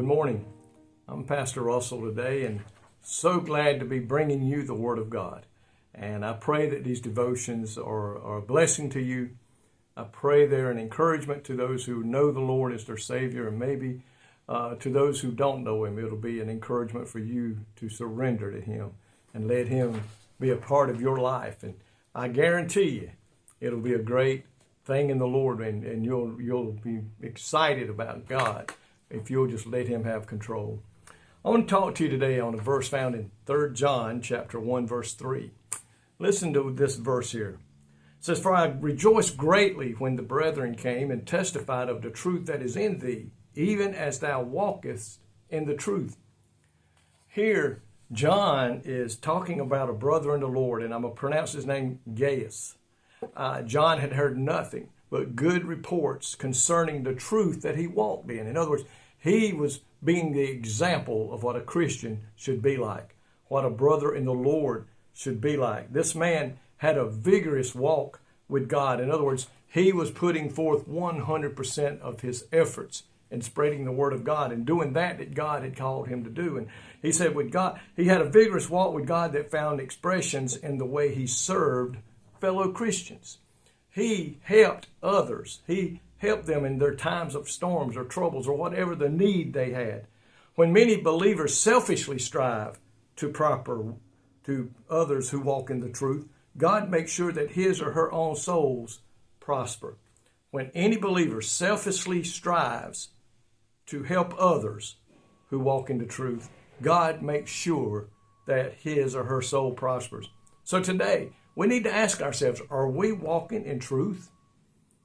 Good morning. I'm Pastor Russell today, and so glad to be bringing you the Word of God. And I pray that these devotions are a blessing to you. I pray they're an encouragement to those who know the Lord as their Savior, and maybe to those who don't know Him, it'll be an encouragement for you to surrender to Him and let Him be a part of your life. And I guarantee you, it'll be a great thing in the Lord, and you'll be excited about God if you'll just let Him have control. I want to talk to you today on a verse found in 3 John chapter 1, verse 3. Listen to this verse here. It says, "For I rejoiced greatly when the brethren came and testified of the truth that is in thee, even as thou walkest in the truth." Here, John is talking about a brother in the Lord, and I'm going to pronounce his name Gaius. John had heard nothing but good reports concerning the truth that he walked in. In other words, he was being the example of what a Christian should be like, what a brother in the Lord should be like. This man had a vigorous walk with God. In other words, he was putting forth 100% of his efforts in spreading the word of God and doing that God had called him to do. And he said with God, he had a vigorous walk with God that found expressions in the way he served fellow Christians. He helped others. He helped them in their times of storms or troubles or whatever the need they had. When many believers selfishly strive to others who walk in the truth, God makes sure that his or her own souls prosper. When any believer selfishly strives to help others who walk in the truth, God makes sure that his or her soul prospers. So today, we need to ask ourselves, are we walking in truth?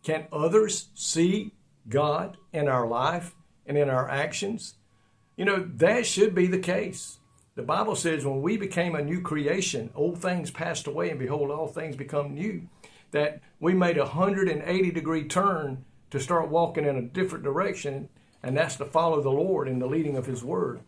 Can others see God in our life and in our actions? You know, that should be the case. The Bible says when we became a new creation, old things passed away, and behold, all things become new. That we made a 180-degree turn to start walking in a different direction, and that's to follow the Lord in the leading of His Word.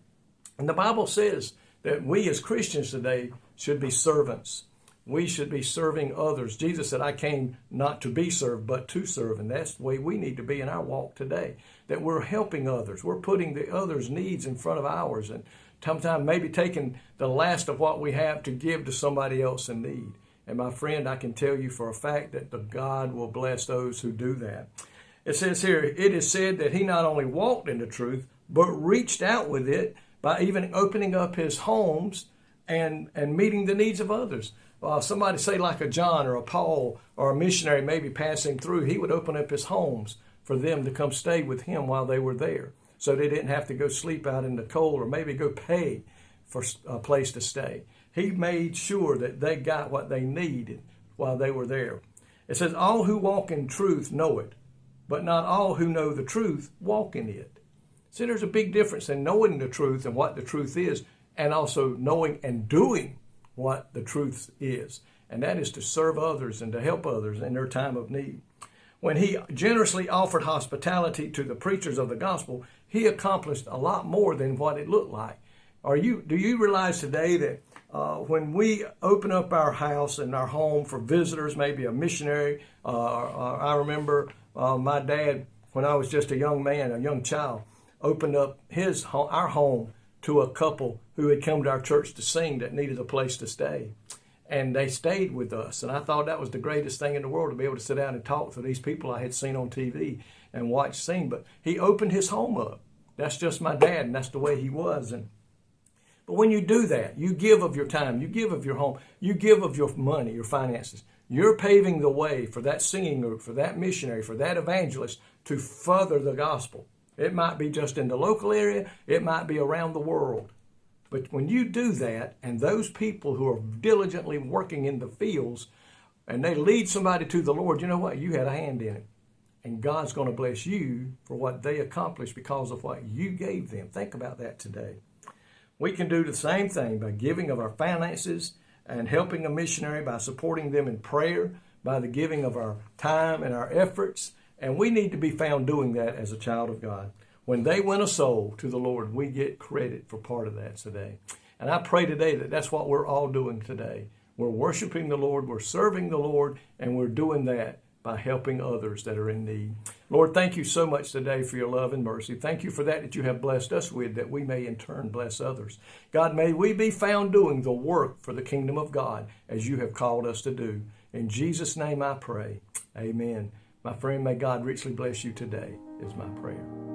And the Bible says that we as Christians today should be servants. We should be serving others. Jesus said, "I came not to be served, but to serve." And that's the way we need to be in our walk today, that we're helping others. We're putting the others' needs in front of ours, and sometimes maybe taking the last of what we have to give to somebody else in need. And my friend, I can tell you for a fact that the God will bless those who do that. It says here, it is said that he not only walked in the truth, but reached out with it by even opening up his homes and meeting the needs of others. Somebody say like a John or a Paul or a missionary maybe passing through, he would open up his homes for them to come stay with him while they were there, so they didn't have to go sleep out in the cold or maybe go pay for a place to stay. He made sure that they got what they needed while they were there. It says, all who walk in truth know it, but not all who know the truth walk in it. See, there's a big difference in knowing the truth and what the truth is, and also knowing and doing what the truth is. And that is to serve others and to help others in their time of need. When he generously offered hospitality to the preachers of the gospel, he accomplished a lot more than what it looked like. Do you realize today that when we open up our house and our home for visitors, maybe a missionary, I remember my dad, when I was just a young man, a young child, opened up our home to a couple who had come to our church to sing that needed a place to stay. And they stayed with us. And I thought that was the greatest thing in the world, to be able to sit down and talk to these people I had seen on TV and watch sing. But he opened his home up. That's just my dad, and that's the way he was. But when you do that, you give of your time, you give of your home, you give of your money, your finances. You're paving the way for that singing group, for that missionary, for that evangelist to further the gospel. It might be just in the local area. It might be around the world. But when you do that, and those people who are diligently working in the fields, and they lead somebody to the Lord, you know what? You had a hand in it. And God's going to bless you for what they accomplished because of what you gave them. Think about that today. We can do the same thing by giving of our finances and helping a missionary, by supporting them in prayer, by the giving of our time and our efforts. And we need to be found doing that as a child of God. When they win a soul to the Lord, we get credit for part of that today. And I pray today that that's what we're all doing today. We're worshiping the Lord, we're serving the Lord, and we're doing that by helping others that are in need. Lord, thank you so much today for your love and mercy. Thank you for that you have blessed us with, that we may in turn bless others. God, may we be found doing the work for the kingdom of God as you have called us to do. In Jesus' name I pray. Amen. My friend, may God richly bless you today, is my prayer.